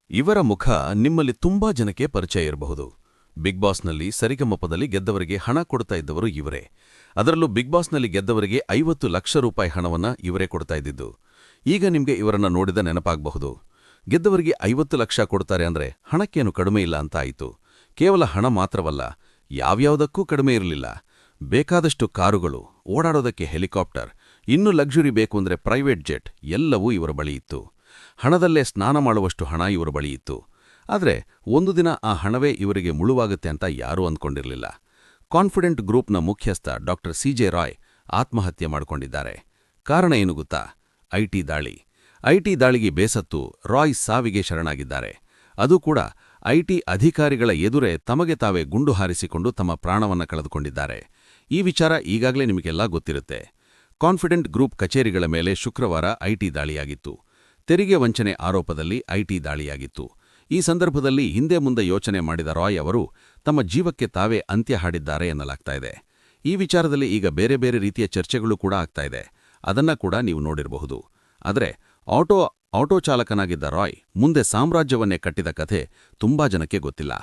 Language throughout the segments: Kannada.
ಇವರ ಮುಖ ನಿಮ್ಮಲ್ಲಿ ತುಂಬಾ ಜನಕ್ಕೆ ಪರಿಚಯ ಇರಬಹುದು. ಬಿಗ್ ಬಾಸ್ನಲ್ಲಿ ಸರಿಗಮಪದಲ್ಲಿ ಗೆದ್ದವರಿಗೆ ಹಣ ಕೊಡ್ತಾ ಇದ್ದವರು ಇವರೇ. ಅದರಲ್ಲೂ ಬಿಗ್ ಬಾಸ್ನಲ್ಲಿ ಗೆದ್ದವರಿಗೆ 50 ಲಕ್ಷ ರೂಪಾಯಿ ಹಣವನ್ನ ಇವರೇ ಕೊಡ್ತಾ ಇದ್ದಿದ್ದು. ಈಗ ನಿಮ್ಗೆ ಇವರನ್ನ ನೋಡಿದ ನೆನಪಾಗಬಹುದು. ಗೆದ್ದವರಿಗೆ 50 ಲಕ್ಷ ಕೊಡ್ತಾರೆ ಅಂದ್ರೆ ಹಣಕ್ಕೇನು ಕಡಿಮೆ ಇಲ್ಲ ಅಂತ ಆಯಿತು. ಕೇವಲ ಹಣ ಮಾತ್ರವಲ್ಲ, ಯಾವ್ಯಾವುದಕ್ಕೂ ಕಡಿಮೆ ಇರಲಿಲ್ಲ. ಬೇಕಾದಷ್ಟು ಕಾರುಗಳು, ಓಡಾಡೋದಕ್ಕೆ ಹೆಲಿಕಾಪ್ಟರ್, ಇನ್ನೂ ಲಕ್ಸುರಿ ಬೇಕು ಅಂದ್ರೆ ಪ್ರೈವೇಟ್ ಜೆಟ್ ಎಲ್ಲವೂ ಇವರ ಬಳಿ ಇತ್ತು. ಹಣದಲ್ಲೇ ಸ್ನಾನ ಮಾಡುವಷ್ಟು ಹಣ ಇವರ ಬಳಿ ಇತ್ತು. ಆದರೆ ಒಂದು ದಿನ ಆ ಹಣವೇ ಇವರಿಗೆ ಮುಳುವಾಗುತ್ತೆ ಅಂತ ಯಾರೂ ಅಂದ್ಕೊಂಡಿರಲಿಲ್ಲ. ಕಾನ್ಫಿಡೆಂಟ್ ಗ್ರೂಪ್ನ ಮುಖ್ಯಸ್ಥ ಡಾಕ್ಟರ್ ಸಿ.ಜೆ. ರಾಯ್ ಆತ್ಮಹತ್ಯೆ ಮಾಡಿಕೊಂಡಿದ್ದಾರೆ. ಕಾರಣ ಏನು ಗೊತ್ತಾ? ಐಟಿ ದಾಳಿ. ಐಟಿ ದಾಳಿಗೆ ಬೇಸತ್ತು ರಾಯ್ ಸಾವಿಗೆ ಶರಣಾಗಿದ್ದಾರೆ. ಅದು ಕೂಡ ಐಟಿ ಅಧಿಕಾರಿಗಳ ಎದುರೇ ತಮಗೆ ತಾವೇ ಗುಂಡು ಹಾರಿಸಿಕೊಂಡು ತಮ್ಮ ಪ್ರಾಣವನ್ನ ಕಳೆದುಕೊಂಡಿದ್ದಾರೆ. ಈ ವಿಚಾರ ಈಗಾಗಲೇ ನಿಮಗೆಲ್ಲ ಗೊತ್ತಿರುತ್ತೆ. ಕಾನ್ಫಿಡೆಂಟ್ ಗ್ರೂಪ್ ಕಚೇರಿಗಳ ಮೇಲೆ ಶುಕ್ರವಾರ ಐಟಿ ದಾಳಿಯಾಗಿತ್ತು. ತೆರಿಗೆ ವಂಚನೆ ಆರೋಪದಲ್ಲಿ ಐಟಿ ದಾಳಿಯಾಗಿತ್ತು. ಈ ಸಂದರ್ಭದಲ್ಲಿ ಹಿಂದೆ ಮುಂದೆ ಯೋಚನೆ ಮಾಡಿದ ರಾಯ್ ಅವರು ತಮ್ಮ ಜೀವಕ್ಕೆ ತಾವೇ ಅಂತ್ಯ ಹಾಡಿದ್ದಾರೆ ಎನ್ನಲಾಗ್ತಾ ಇದೆ. ಈ ವಿಚಾರದಲ್ಲಿ ಈಗ ಬೇರೆ ಬೇರೆ ರೀತಿಯ ಚರ್ಚೆಗಳು ಕೂಡ ಆಗ್ತಾ ಇದೆ. ಅದನ್ನ ಕೂಡ ನೀವು ನೋಡಿರಬಹುದು. ಆದರೆ ಆಟೋ ಚಾಲಕನಾಗಿದ್ದ ರಾಯ್ ಮುಂದೆ ಸಾಮ್ರಾಜ್ಯವನ್ನೇ ಕಟ್ಟಿದ ಕಥೆ ತುಂಬಾ ಜನಕ್ಕೆ ಗೊತ್ತಿಲ್ಲ.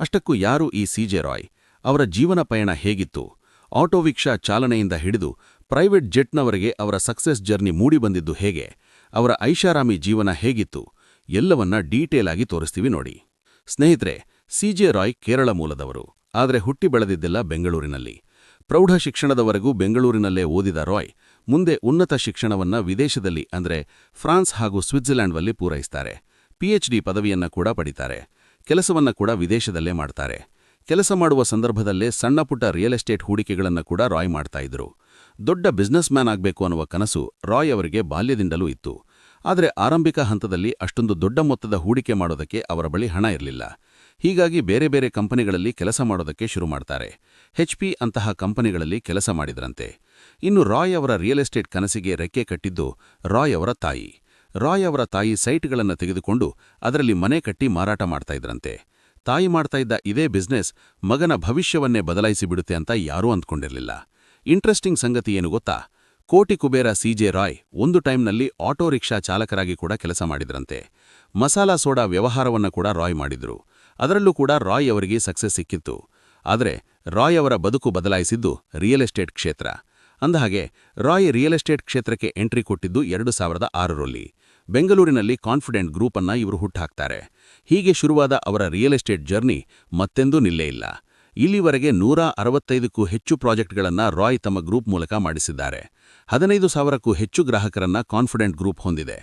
ಅಷ್ಟಕ್ಕೂ ಯಾರು ಈ ಸಿ.ಜೆ. ರಾಯ್? ಅವರ ಜೀವನ ಪಯಣ ಹೇಗಿತ್ತು? ಆಟೋ ರಿಕ್ಷಾ ಚಾಲನೆಯಿಂದ ಹಿಡಿದು ಪ್ರೈವೇಟ್ ಜೆಟ್ನವರೆಗೆ ಅವರ ಸಕ್ಸೆಸ್ ಜರ್ನಿ ಮೂಡಿಬಂದಿದ್ದು ಹೇಗೆ? ಅವರ ಐಷಾರಾಮಿ ಜೀವನ ಹೇಗಿತ್ತು? ಎಲ್ಲವನ್ನ ಡೀಟೇಲ್ ಆಗಿ ತೋರಿಸ್ತೀವಿ ನೋಡಿ. ಸ್ನೇಹಿತರೆ, ಸಿ.ಜೆ. ರಾಯ್ ಕೇರಳ ಮೂಲದವರು. ಆದರೆ ಹುಟ್ಟಿ ಬೆಳೆದಿದ್ದೆಲ್ಲ ಬೆಂಗಳೂರಿನಲ್ಲಿ. ಪ್ರೌಢ ಶಿಕ್ಷಣದವರೆಗೂ ಬೆಂಗಳೂರಿನಲ್ಲೇ ಓದಿದ ರಾಯ್ ಮುಂದೆ ಉನ್ನತ ಶಿಕ್ಷಣವನ್ನ ವಿದೇಶದಲ್ಲಿ ಅಂದ್ರೆ ಫ್ರಾನ್ಸ್ ಹಾಗೂ ಸ್ವಿಟ್ಜರ್ಲ್ಯಾಂಡ್ನಲ್ಲಿ ಪೂರೈಸ್ತಾರೆ. ಪಿಎಚ್ಡಿ ಪದವಿಯನ್ನ ಕೂಡ ಪಡಿತಾರೆ. ಕೆಲಸವನ್ನ ಕೂಡ ವಿದೇಶದಲ್ಲೇ ಮಾಡ್ತಾರೆ. ಕೆಲಸ ಮಾಡುವ ಸಂದರ್ಭದಲ್ಲೇ ಸಣ್ಣಪುಟ್ಟ ರಿಯಲ್ ಎಸ್ಟೇಟ್ ಹೂಡಿಕೆಗಳನ್ನ ಕೂಡ ರಾಯ್ ಮಾಡ್ತಾ ಇದ್ರು. ದೊಡ್ಡ ಬಿಸ್ನೆಸ್ ಮ್ಯಾನ್ ಆಗಬೇಕು ಅನ್ನುವ ಕನಸು ರಾಯ್ ಅವರಿಗೆ ಬಾಲ್ಯದಿಂದಲೂ ಇತ್ತು. ಆದರೆ ಆರಂಭಿಕ ಹಂತದಲ್ಲಿ ಅಷ್ಟೊಂದು ದೊಡ್ಡ ಮೊತ್ತದ ಹೂಡಿಕೆ ಮಾಡೋದಕ್ಕೆ ಅವರ ಬಳಿ ಹಣ ಇರಲಿಲ್ಲ. ಹೀಗಾಗಿ ಬೇರೆ ಬೇರೆ ಕಂಪನಿಗಳಲ್ಲಿ ಕೆಲಸ ಮಾಡೋದಕ್ಕೆ ಶುರು ಮಾಡ್ತಾರೆ. HP ಅಂತಹ ಕಂಪನಿಗಳಲ್ಲಿ ಕೆಲಸ ಮಾಡಿದ್ರಂತೆ. ಇನ್ನು ರಾಯ್ ಅವರ ರಿಯಲ್ ಎಸ್ಟೇಟ್ ಕನಸಿಗೆ ರೆಕ್ಕೆ ಕಟ್ಟಿದ್ದು ರಾಯ್ ಅವರ ತಾಯಿ. ರಾಯ್ ಅವರ ತಾಯಿ ಸೈಟ್ಗಳನ್ನು ತೆಗೆದುಕೊಂಡು ಅದರಲ್ಲಿ ಮನೆ ಕಟ್ಟಿ ಮಾರಾಟ ಮಾಡ್ತಾ ಇದ್ರಂತೆ. ತಾಯಿ ಮಾಡ್ತಾ ಇದ್ದ ಇದೇ ಬಿಸ್ನೆಸ್ ಮಗನ ಭವಿಷ್ಯವನ್ನೇ ಬದಲಾಯಿಸಿಬಿಡುತ್ತೆ ಅಂತ ಯಾರೂ ಅಂದ್ಕೊಂಡಿರಲಿಲ್ಲ. ಇಂಟ್ರೆಸ್ಟಿಂಗ್ ಸಂಗತಿ ಏನು ಗೊತ್ತಾ? ಕೋಟಿ ಕುಬೇರ ಸಿ.ಜೆ. ರಾಯ್ ಒಂದು ಟೈಮ್ನಲ್ಲಿ ಆಟೋ ರಿಕ್ಷಾ ಚಾಲಕರಾಗಿ ಕೂಡ ಕೆಲಸ ಮಾಡಿದ್ರಂತೆ. ಮಸಾಲಾ ಸೋಡಾ ವ್ಯವಹಾರವನ್ನ ಕೂಡ ರಾಯ್ ಮಾಡಿದ್ರು. ಅದರಲ್ಲೂ ಕೂಡ ರಾಯ್ ಅವರಿಗೆ ಸಕ್ಸೆಸ್ ಸಿಕ್ಕಿತ್ತು. ಆದರೆ ರಾಯ್ ಅವರ ಬದುಕು ಬದಲಾಯಿಸಿದ್ದು ರಿಯಲ್ ಎಸ್ಟೇಟ್ ಕ್ಷೇತ್ರ. ಅಂದಹಾಗೆ ರಾಯ್ ರಿಯಲ್ ಎಸ್ಟೇಟ್ ಕ್ಷೇತ್ರಕ್ಕೆ ಎಂಟ್ರಿ ಕೊಟ್ಟಿದ್ದು 2006ರಲ್ಲಿ. ಬೆಂಗಳೂರಿನಲ್ಲಿ ಕಾನ್ಫಿಡೆಂಟ್ ಗ್ರೂಪ್ ಅನ್ನ ಇವರು ಹುಟ್ಟಾಕ್ತಾರೆ. ಹೀಗೆ ಶುರುವಾದ ಅವರ ರಿಯಲ್ ಎಸ್ಟೇಟ್ ಜರ್ನಿ ಮತ್ತೆಂದೂ ನಿಲ್ಲೇ ಇಲ್ಲ. ಇಲ್ಲಿವರೆಗೆ 165ಕ್ಕೂ ಹೆಚ್ಚು ಪ್ರಾಜೆಕ್ಟ್ಗಳನ್ನ ರಾಯ್ ತಮ್ಮ ಗ್ರೂಪ್ ಮೂಲಕ ಮಾಡಿಸಿದ್ದಾರೆ. 15,000ಕ್ಕೂ ಹೆಚ್ಚು ಗ್ರಾಹಕರನ್ನ ಕಾನ್ಫಿಡೆಂಟ್ ಗ್ರೂಪ್ ಹೊಂದಿದೆ.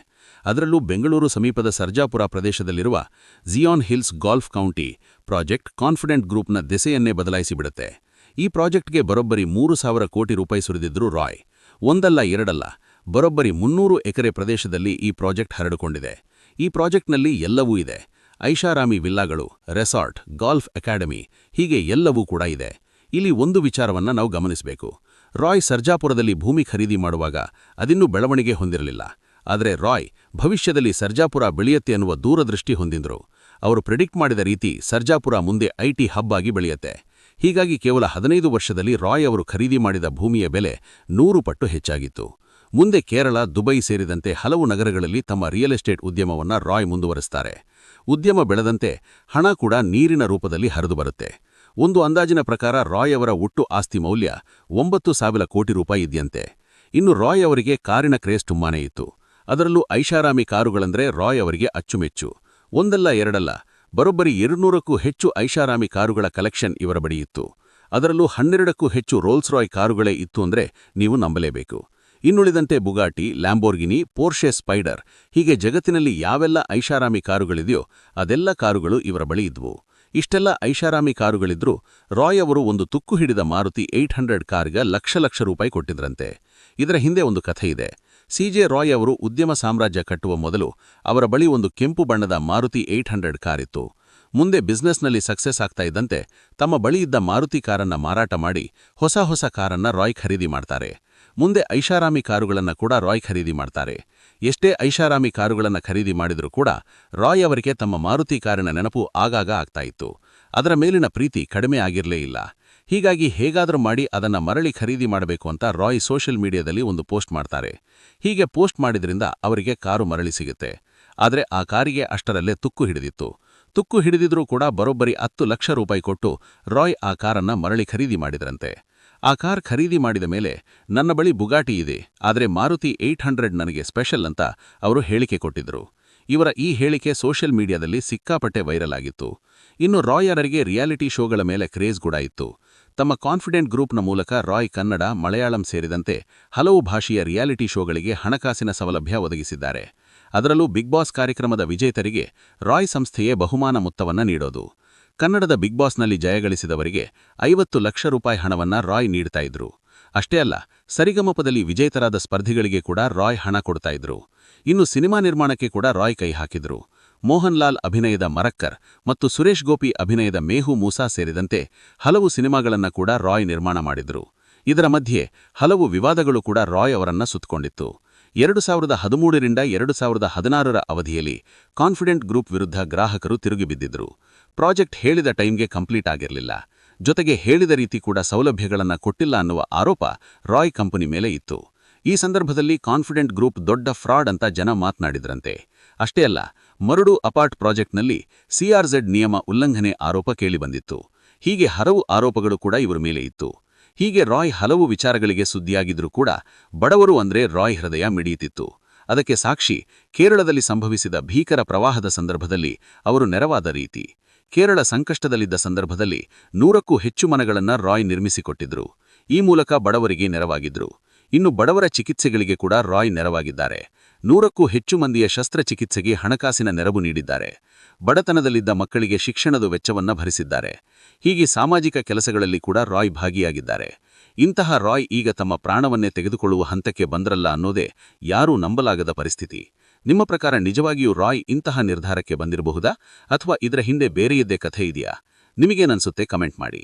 ಅದರಲ್ಲೂ ಬೆಂಗಳೂರು ಸಮೀಪದ ಸರ್ಜಾಪುರ ಪ್ರದೇಶದಲ್ಲಿರುವ Zion hills golf county project confident ಗ್ರೂಪ್ನ ದೆಸೆಯನ್ನೇ ಬದಲಾಯಿಸಿಬಿಡುತ್ತೆ. ಈ ಪ್ರಾಜೆಕ್ಟ್ಗೆ ಬರೋಬ್ಬರಿ 3,000 ಕೋಟಿ ರೂಪಾಯಿ ಸುರಿದಿದ್ರು ರಾಯ್. ಒಂದಲ್ಲ ಎರಡಲ್ಲ, ಬರೋಬ್ಬರಿ 300 ಎಕರೆ ಪ್ರದೇಶದಲ್ಲಿ ಈ ಪ್ರಾಜೆಕ್ಟ್ ಹರಡಿಕೊಂಡಿದೆ. ಈ ಪ್ರಾಜೆಕ್ಟ್ನಲ್ಲಿ ಎಲ್ಲವೂ ಇದೆ. ಐಷಾರಾಮಿ ವಿಲ್ಲಾಗಳು, ರೆಸಾರ್ಟ್, ಗಾಲ್ಫ್ ಅಕಾಡೆಮಿ, ಹೀಗೆ ಎಲ್ಲವೂ ಕೂಡ ಇದೆ. ಇಲ್ಲಿ ಒಂದು ವಿಚಾರವನ್ನ ನಾವು ಗಮನಿಸಬೇಕು. ರಾಯ್ ಸರ್ಜಾಪುರದಲ್ಲಿ ಭೂಮಿ ಖರೀದಿ ಮಾಡುವಾಗ ಅದಿನ್ನೂ ಬೆಳವಣಿಗೆ ಹೊಂದಿರಲಿಲ್ಲ. ಆದರೆ ರಾಯ್ ಭವಿಷ್ಯದಲ್ಲಿ ಸರ್ಜಾಪುರ ಬೆಳೆಯುತ್ತೆ ಅನ್ನುವ ದೂರದೃಷ್ಟಿ ಹೊಂದಿದ್ರು. ಅವರು ಪ್ರೆಡಿಕ್ಟ್ ಮಾಡಿದ ರೀತಿ ಸರ್ಜಾಪುರ ಮುಂದೆ ಐಟಿ ಹಬ್ ಆಗಿ ಬೆಳೆಯುತ್ತೆ. ಹೀಗಾಗಿ ಕೇವಲ 15 ವರ್ಷದಲ್ಲಿ ರಾಯ್ ಅವರು ಖರೀದಿ ಮಾಡಿದ ಭೂಮಿಯ ಬೆಲೆ 100 ಪಟ್ಟು ಹೆಚ್ಚಾಗಿತ್ತು. ಮುಂದೆ ಕೇರಳ, ದುಬೈ ಸೇರಿದಂತೆ ಹಲವು ನಗರಗಳಲ್ಲಿ ತಮ್ಮ ರಿಯಲ್ ಎಸ್ಟೇಟ್ ಉದ್ಯಮವನ್ನ ರಾಯ್ ಮುಂದುವರಿಸ್ತಾರೆ. ಉದ್ಯಮ ಬೆಳೆದಂತೆ ಹಣ ಕೂಡ ನೀರಿನ ರೂಪದಲ್ಲಿ ಹರಿದು ಬರುತ್ತೆ. ಒಂದು ಅಂದಾಜಿನ ಪ್ರಕಾರ ರಾಯ್ ಅವರ ಒಟ್ಟು ಆಸ್ತಿ ಮೌಲ್ಯ 9,000 ಕೋಟಿ ರೂಪಾಯಿ ಇದೆಯಂತೆ. ಇನ್ನು ರಾಯ್ ಅವರಿಗೆ ಕಾರಿನ ಕ್ರೇಜ್ ತುಂಬಾನೇ ಇತ್ತು. ಅದರಲ್ಲೂ ಐಷಾರಾಮಿ ಕಾರುಗಳಂದ್ರೆ ರಾಯ್ ಅವರಿಗೆ ಅಚ್ಚುಮೆಚ್ಚು. ಒಂದಲ್ಲ ಎರಡಲ್ಲ, ಬರೋಬ್ಬರಿ 200ಕ್ಕೂ ಹೆಚ್ಚು ಐಷಾರಾಮಿ ಕಾರುಗಳ ಕಲೆಕ್ಷನ್ ಇವರ ಬಳಿ ಇತ್ತು. ಅದರಲ್ಲೂ 12ಕ್ಕೂ ಹೆಚ್ಚು ರೋಲ್ಸ್ ರಾಯ್ ಕಾರುಗಳೇ ಇತ್ತು ಅಂದ್ರೆ ನೀವು ನಂಬಲೇಬೇಕು. ಇನ್ನುಳಿದಂತೆ ಬುಗಾಟಿ, ಲ್ಯಾಂಬೋರ್ಗಿನಿ, ಪೋರ್ಷೆ ಸ್ಪೈಡರ್, ಹೀಗೆ ಜಗತ್ತಿನಲ್ಲಿ ಯಾವೆಲ್ಲ ಐಷಾರಾಮಿ ಕಾರುಗಳಿದೆಯೋ ಅದೆಲ್ಲ ಕಾರುಗಳು ಇವರ ಬಳಿ ಇದ್ವು. ಇಷ್ಟೆಲ್ಲ ಐಷಾರಾಮಿ ಕಾರುಗಳಿದ್ರೂ ರಾಯ್ ಅವರು ಒಂದು ತುಕ್ಕು ಹಿಡಿದ ಮಾರುತಿ 800 ಕಾರ್ಗೆ ಲಕ್ಷ ರೂಪಾಯಿ ಕೊಟ್ಟಿದ್ರಂತೆ. ಇದರ ಹಿಂದೆ ಒಂದು ಕಥೆ ಇದೆ. ಸಿ.ಜೆ. ರಾಯ್ ಅವರು ಉದ್ಯಮ ಸಾಮ್ರಾಜ್ಯ ಕಟ್ಟುವ ಮೊದಲು ಅವರ ಬಳಿ ಒಂದು ಕೆಂಪು ಬಣ್ಣದ ಮಾರುತಿ 800 ಕಾರಿತ್ತು. ಮುಂದೆ ಬಿಸ್ನೆಸ್ನಲ್ಲಿ ಸಕ್ಸೆಸ್ ಆಗ್ತಾ ಇದ್ದಂತೆ ತಮ್ಮ ಬಳಿ ಇದ್ದ ಮಾರುತಿ ಕಾರನ್ನ ಮಾರಾಟ ಮಾಡಿ ಹೊಸ ಕಾರನ್ನ ರಾಯ್ ಖರೀದಿ ಮಾಡ್ತಾರೆ. ಮುಂದೆ ಐಷಾರಾಮಿ ಕಾರುಗಳನ್ನ ಕೂಡ ರಾಯ್ ಖರೀದಿ ಮಾಡ್ತಾರೆ. ಎಷ್ಟೇ ಐಷಾರಾಮಿ ಕಾರುಗಳನ್ನ ಖರೀದಿ ಮಾಡಿದ್ರೂ ಕೂಡ ರಾಯ್ ಅವರಿಗೆ ತಮ್ಮ ಮಾರುತಿ ಕಾರಿನ ನೆನಪು ಆಗಾಗ ಆಗ್ತಾ ಇತ್ತು. ಅದರ ಮೇಲಿನ ಪ್ರೀತಿ ಕಡಿಮೆ ಆಗಿರಲೇ ಇಲ್ಲ. ಹೀಗಾಗಿ ಹೇಗಾದರೂ ಮಾಡಿ ಅದನ್ನ ಮರಳಿ ಖರೀದಿ ಮಾಡಬೇಕು ಅಂತ ರಾಯ್ ಸೋಷಿಯಲ್ ಮೀಡಿಯಾದಲ್ಲಿ ಒಂದು ಪೋಸ್ಟ್ ಮಾಡ್ತಾರೆ. ಹೀಗೆ ಪೋಸ್ಟ್ ಮಾಡಿದ್ರಿಂದ ಅವರಿಗೆ ಕಾರು ಮರಳಿ ಸಿಗುತ್ತೆ. ಆದರೆ ಆ ಕಾರಿಗೆ ಅಷ್ಟರಲ್ಲೇ ತುಕ್ಕು ಹಿಡಿದಿತ್ತು. ತುಕ್ಕು ಹಿಡಿದಿದ್ರೂ ಕೂಡ ಬರೋಬ್ಬರಿ 10 ಲಕ್ಷ ರೂಪಾಯಿ ಕೊಟ್ಟು ರಾಯ್ ಆ ಕಾರನ್ನ ಮರಳಿ ಖರೀದಿ ಮಾಡಿದ್ರಂತೆ. ಆ ಕಾರ್ ಖರೀದಿ ಮಾಡಿದ ಮೇಲೆ ನನ್ನ ಬಳಿ ಬುಗಾಟಿ ಇದೆ, ಆದರೆ ಮಾರುತಿ 800 ನನಗೆ ಸ್ಪೆಷಲ್ ಅಂತ ಅವರು ಹೇಳಿಕೆ ಕೊಟ್ಟಿದ್ರು. ಇವರ ಈ ಹೇಳಿಕೆ ಸೋಷಿಯಲ್ ಮೀಡಿಯಾದಲ್ಲಿ ಸಿಕ್ಕಾಪಟ್ಟೆ ವೈರಲ್ ಆಗಿತ್ತು. ಇನ್ನು ರಾಯರರಿಗೆ ರಿಯಾಲಿಟಿ ಶೋಗಳ ಮೇಲೆ ಕ್ರೇಜ್ ಕೂಡ ಇತ್ತು. ತಮ್ಮ ಕಾನ್ಫಿಡೆಂಟ್ ಗ್ರೂಪ್ನ ಮೂಲಕ ರಾಯ್ ಕನ್ನಡ, ಮಲಯಾಳಂ ಸೇರಿದಂತೆ ಹಲವು ಭಾಷೆಯ ರಿಯಾಲಿಟಿ ಶೋಗಳಿಗೆ ಹಣಕಾಸಿನ ಸೌಲಭ್ಯ ಒದಗಿಸಿದ್ದಾರೆ. ಅದರಲ್ಲೂ ಬಿಗ್ ಬಾಸ್ ಕಾರ್ಯಕ್ರಮದ ವಿಜೇತರಿಗೆ ರಾಯ್ ಸಂಸ್ಥೆಯೇ ಬಹುಮಾನ ಮೊತ್ತವನ್ನ ನೀಡೋದು. ಕನ್ನಡದ ಬಿಗ್ ಬಾಸ್ನಲ್ಲಿ ಜಯಗಳಿಸಿದವರಿಗೆ 50 ಲಕ್ಷ ರೂಪಾಯಿ ಹಣವನ್ನ ರಾಯ್ ನೀಡ್ತಾ ಇದ್ರು. ಅಷ್ಟೇ ಅಲ್ಲ, ಸರಿಗಮಪದಲ್ಲಿ ವಿಜೇತರಾದ ಸ್ಪರ್ಧಿಗಳಿಗೆ ಕೂಡ ರಾಯ್ ಹಣ ಕೊಡ್ತಾ ಇದ್ರು. ಇನ್ನು ಸಿನಿಮಾ ನಿರ್ಮಾಣಕ್ಕೆ ಕೂಡ ರಾಯ್ ಕೈ ಹಾಕಿದ್ರು. ಮೋಹನ್ ಲಾಲ್ ಅಭಿನಯದ ಮರಕ್ಕರ್ ಮತ್ತು ಸುರೇಶ್ ಗೋಪಿ ಅಭಿನಯದ ಮೇಹು ಮೂಸಾ ಸೇರಿದಂತೆ ಹಲವು ಸಿನಿಮಾಗಳನ್ನ ಕೂಡ ರಾಯ್ ನಿರ್ಮಾಣ ಮಾಡಿದ್ರು. ಇದರ ಮಧ್ಯೆ ಹಲವು ವಿವಾದಗಳು ಕೂಡ ರಾಯ್ ಅವರನ್ನ ಸುತ್ತಕೊಂಡಿತ್ತು. 2013ರಿಂದ 2016ರ ಅವಧಿಯಲ್ಲಿ ಕಾನ್ಫಿಡೆಂಟ್ ಗ್ರೂಪ್ ವಿರುದ್ಧ ಗ್ರಾಹಕರು ತಿರುಗಿಬಿದ್ದಿದ್ರು. ಪ್ರಾಜೆಕ್ಟ್ ಹೇಳಿದ ಟೈಮ್ಗೆ ಕಂಪ್ಲೀಟ್ ಆಗಿರಲಿಲ್ಲ. ಜೊತೆಗೆ ಹೇಳಿದ ರೀತಿ ಕೂಡ ಸೌಲಭ್ಯಗಳನ್ನು ಕೊಟ್ಟಿಲ್ಲ ಅನ್ನುವ ಆರೋಪ ರಾಯ್ ಕಂಪನಿ ಮೇಲೆ ಇತ್ತು. ಈ ಸಂದರ್ಭದಲ್ಲಿ ಕಾನ್ಫಿಡೆಂಟ್ ಗ್ರೂಪ್ ದೊಡ್ಡ ಫ್ರಾಡ್ ಅಂತ ಜನ ಮಾತನಾಡಿದ್ರಂತೆ. ಅಷ್ಟೇ ಅಲ್ಲ, ಮರಡು ಅಪಾರ್ಟ್ ಪ್ರಾಜೆಕ್ಟ್ನಲ್ಲಿ ಸಿಆರ್ಝೆಡ್ ನಿಯಮ ಉಲ್ಲಂಘನೆ ಆರೋಪ ಕೇಳಿಬಂದಿತ್ತು. ಹೀಗೆ ಹಲವು ಆರೋಪಗಳು ಕೂಡ ಇವರ ಮೇಲೆ ಇತ್ತು. ಹೀಗೆ ರಾಯ್ ಹಲವು ವಿಚಾರಗಳಿಗೆ ಸುದ್ದಿಯಾಗಿದ್ರೂ ಕೂಡ ಬಡವರು ಅಂದ್ರೆ ರಾಯ್ ಹೃದಯ ಮಿಡಿಯುತ್ತಿತ್ತು. ಅದಕ್ಕೆ ಸಾಕ್ಷಿ ಕೇರಳದಲ್ಲಿ ಸಂಭವಿಸಿದ ಭೀಕರ ಪ್ರವಾಹದ ಸಂದರ್ಭದಲ್ಲಿ ಅವರು ನೆರವಾದ ರೀತಿ. ಕೇರಳ ಸಂಕಷ್ಟದಲ್ಲಿದ್ದ ಸಂದರ್ಭದಲ್ಲಿ 100ಕ್ಕೂ ಹೆಚ್ಚು ಮನೆಗಳನ್ನು ರಾಯ್ ನಿರ್ಮಿಸಿಕೊಟ್ಟಿದ್ರು. ಈ ಮೂಲಕ ಬಡವರಿಗೆ ನೆರವಾಗಿದ್ರು. ಇನ್ನು ಬಡವರ ಚಿಕಿತ್ಸೆಗಳಿಗೆ ಕೂಡ ರಾಯ್ ನೆರವಾಗಿದ್ದಾರೆ. 100ಕ್ಕೂ ಹೆಚ್ಚು ಮಂದಿಯ ಶಸ್ತ್ರಚಿಕಿತ್ಸೆಗೆ ಹಣಕಾಸಿನ ನೆರವು ನೀಡಿದ್ದಾರೆ. ಬಡತನದಲ್ಲಿದ್ದ ಮಕ್ಕಳಿಗೆ ಶಿಕ್ಷಣದ ವೆಚ್ಚವನ್ನ ಭರಿಸಿದ್ದಾರೆ. ಹೀಗೆ ಸಾಮಾಜಿಕ ಕೆಲಸಗಳಲ್ಲಿ ಕೂಡ ರಾಯ್ ಭಾಗಿಯಾಗಿದ್ದಾರೆ. ಇಂತಹ ರಾಯ್ ಈಗ ತಮ್ಮ ಪ್ರಾಣವನ್ನೇ ತೆಗೆದುಕೊಳ್ಳುವ ಹಂತಕ್ಕೆ ಬಂದ್ರಲ್ಲ ಅನ್ನೋದೇ ಯಾರೂ ನಂಬಲಾಗದ ಪರಿಸ್ಥಿತಿ. ನಿಮ್ಮ ಪ್ರಕಾರ ನಿಜವಾಗಿಯೂ ರಾಯ್ ಇಂತಹ ನಿರ್ಧಾರಕ್ಕೆ ಬಂದಿರಬಹುದಾ ಅಥವಾ ಇದರ ಹಿಂದೆ ಬೇರೆಯದ್ದೇ ಕಥೆ ಇದೆಯಾ? ನಿಮಗೇನನ್ಸುತ್ತೆ ಕಮೆಂಟ್ ಮಾಡಿ.